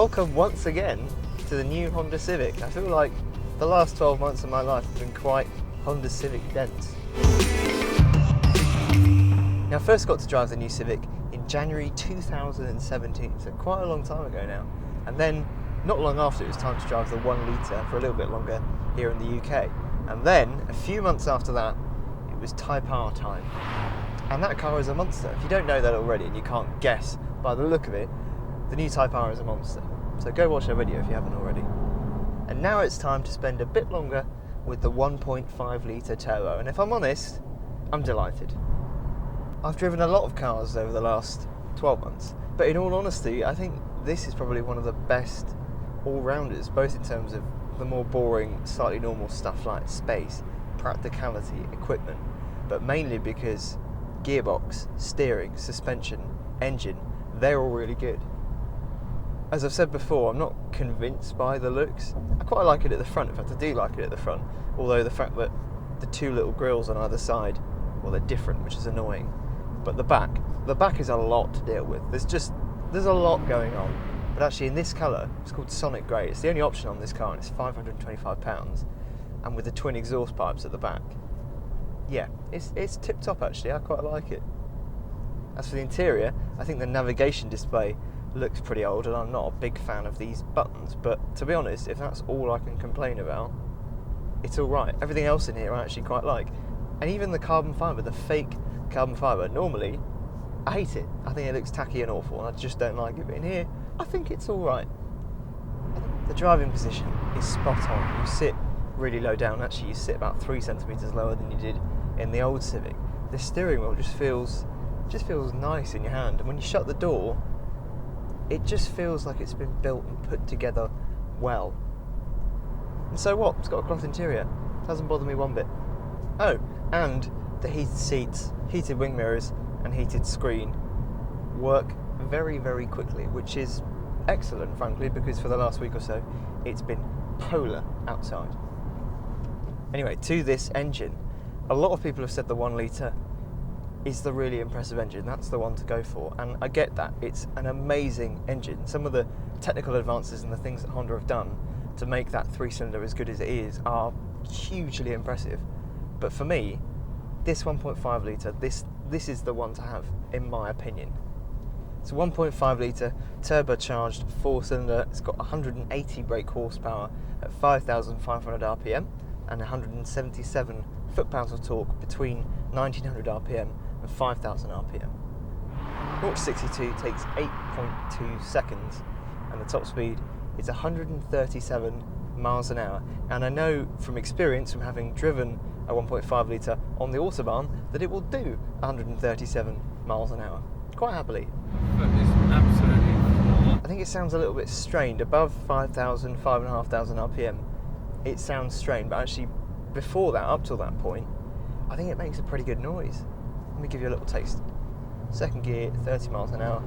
Welcome once again to the new Honda Civic. I feel like the last 12 months of my life have been quite Honda Civic dense. Now I first got to drive the new Civic in January 2017, so quite a long time ago now. And then not long after it was time to drive the 1 litre for a little bit longer here in the UK. And then a few months after that, it was Type R time. And that car is a monster. If you don't know that already and you can't guess by the look of it, the new Type R is a monster. So go watch that video if you haven't already. And now it's time to spend a bit longer with the 1.5 litre turbo. And if I'm honest, I'm delighted. I've driven a lot of cars over the last 12 months, but in all honesty, I think this is probably one of the best all-rounders, both in terms of the more boring, slightly normal stuff like space, practicality, equipment, but mainly because gearbox, steering, suspension, engine, they're all really good. As I've said before, I'm not convinced by the looks. I quite like it at the front, in fact I do like it at the front, although the fact that the two little grills on either side, well, they're different, which is annoying. But the back is a lot to deal with. There's a lot going on. But actually in this colour, it's called Sonic Grey. It's the only option on this car and it's £525, and with the twin exhaust pipes at the back. Yeah, it's tip top actually, I quite like it. As for the interior, I think the navigation display looks pretty old and I'm not a big fan of these buttons, but to be honest, if that's all I can complain about, it's alright. Everything else in here I actually quite like. And even the carbon fibre, the fake carbon fibre, normally I hate it. I think it looks tacky and awful and I just don't like it, but in here I think it's alright. The driving position is spot on. You sit really low down, actually you sit about 3 centimetres lower than you did in the old Civic. The steering wheel just feels nice in your hand, and when you shut the door, it just feels like it's been built and put together well. And so what? It's got a cloth interior. It doesn't bother me one bit. Oh, and the heated seats, heated wing mirrors and heated screen work very, very quickly, which is excellent, frankly, because for the last week or so it's been polar outside. Anyway, to this engine, a lot of people have said the 1 litre is the really impressive engine. That's the one to go for, and I get that. It's an amazing engine. Some of the technical advances and the things that Honda have done to make that 3-cylinder as good as it is are hugely impressive. But for me, this 1.5 litre, this is the one to have, in my opinion. It's a 1.5 litre turbocharged 4-cylinder. It's got 180 brake horsepower at 5,500 RPM and 177 foot-pounds of torque between 1,900 RPM and 5,000 RPM. 0 to 62 takes 8.2 seconds and the top speed is 137 miles an hour. And I know from experience, from having driven a 1.5 litre on the Autobahn, that it will do 137 miles an hour, quite happily. That is absolutely... I think it sounds a little bit strained, above 5,000, 5,500 RPM. It sounds strained, but actually before that, up till that point, I think it makes a pretty good noise. Let me give you a little taste. Second gear, 30 miles an hour.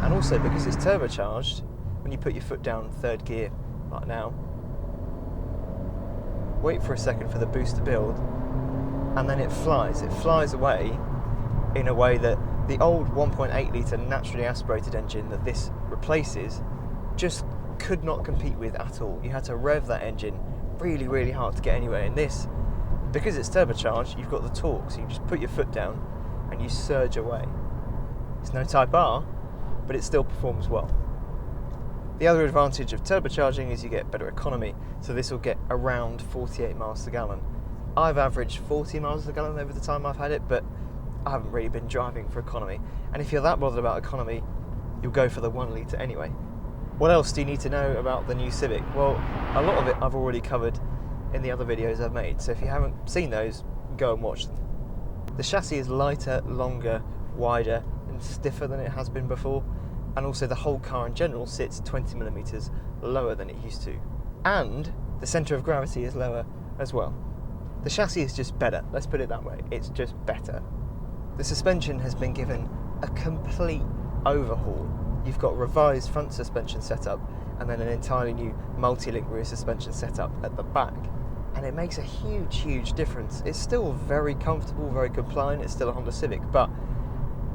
And also because it's turbocharged, when you put your foot down third gear, like now, wait for a second for the boost to build, and then it flies away in a way that the old 1.8 litre naturally aspirated engine that this replaces just could not compete with at all. You had to rev that engine really, really hard to get anywhere. In this, because it's turbocharged, you've got the torque, so you just put your foot down and you surge away. It's no Type R, but it still performs well. The other advantage of turbocharging is you get better economy, so this will get around 48 miles per gallon. I've averaged 40 miles per gallon over the time I've had it, but I haven't really been driving for economy. And if you're that bothered about economy, you'll go for the 1 litre anyway. What else do you need to know about the new Civic? Well, a lot of it I've already covered in the other videos I've made, so if you haven't seen those, go and watch them. The chassis is lighter, longer, wider and stiffer than it has been before, and also the whole car in general sits 20mm lower than it used to. And the centre of gravity is lower as well. The chassis is just better, let's put it that way, it's just better. The suspension has been given a complete overhaul. You've got revised front suspension setup and then an entirely new multi-link rear suspension setup at the back. And it makes a huge, huge difference. It's still very comfortable, very compliant, it's still a Honda Civic, but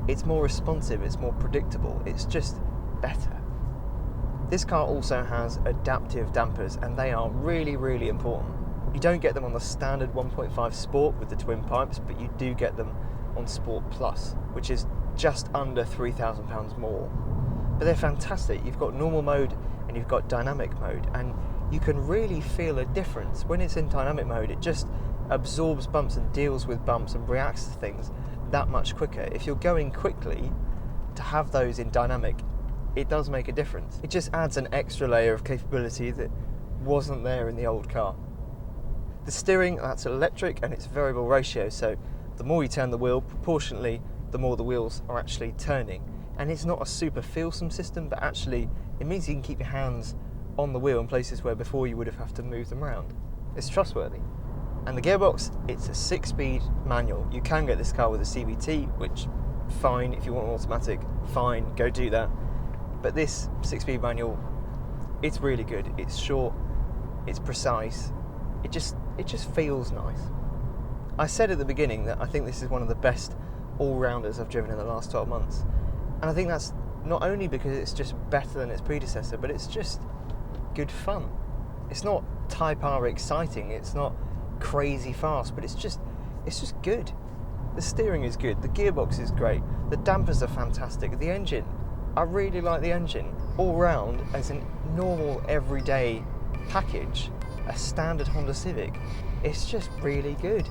It's more responsive, it's more predictable, it's just better. This car also has adaptive dampers, and they are really, really important. You don't get them on the standard 1.5 Sport with the twin pipes, but you do get them on Sport Plus, which is just under £3,000 more. But they're fantastic. You've got normal mode and you've got dynamic mode, and you can really feel a difference. When it's in dynamic mode, it just absorbs bumps and deals with bumps and reacts to things that much quicker. If you're going quickly, to have those in dynamic, it does make a difference. It just adds an extra layer of capability that wasn't there in the old car. The steering, that's electric and it's variable ratio, so the more you turn the wheel, proportionately, the more the wheels are actually turning. And it's not a super feelsome system, but actually it means you can keep your hands on the wheel in places where before you would have to move them around. It's trustworthy. And the gearbox, it's a 6-speed manual. You can get this car with a CVT, which, fine, if you want an automatic, fine, go do that. But this 6-speed manual, it's really good. It's short, it's precise, it just feels nice. I said at the beginning that I think this is one of the best all-rounders I've driven in the last 12 months. And I think that's not only because it's just better than its predecessor, but it's just good fun. It's not Type R exciting, it's not crazy fast, but it's just good. The steering is good, the gearbox is great, the dampers are fantastic, the engine, I really like the engine. All round, as a normal everyday package, a standard Honda Civic, it's just really good.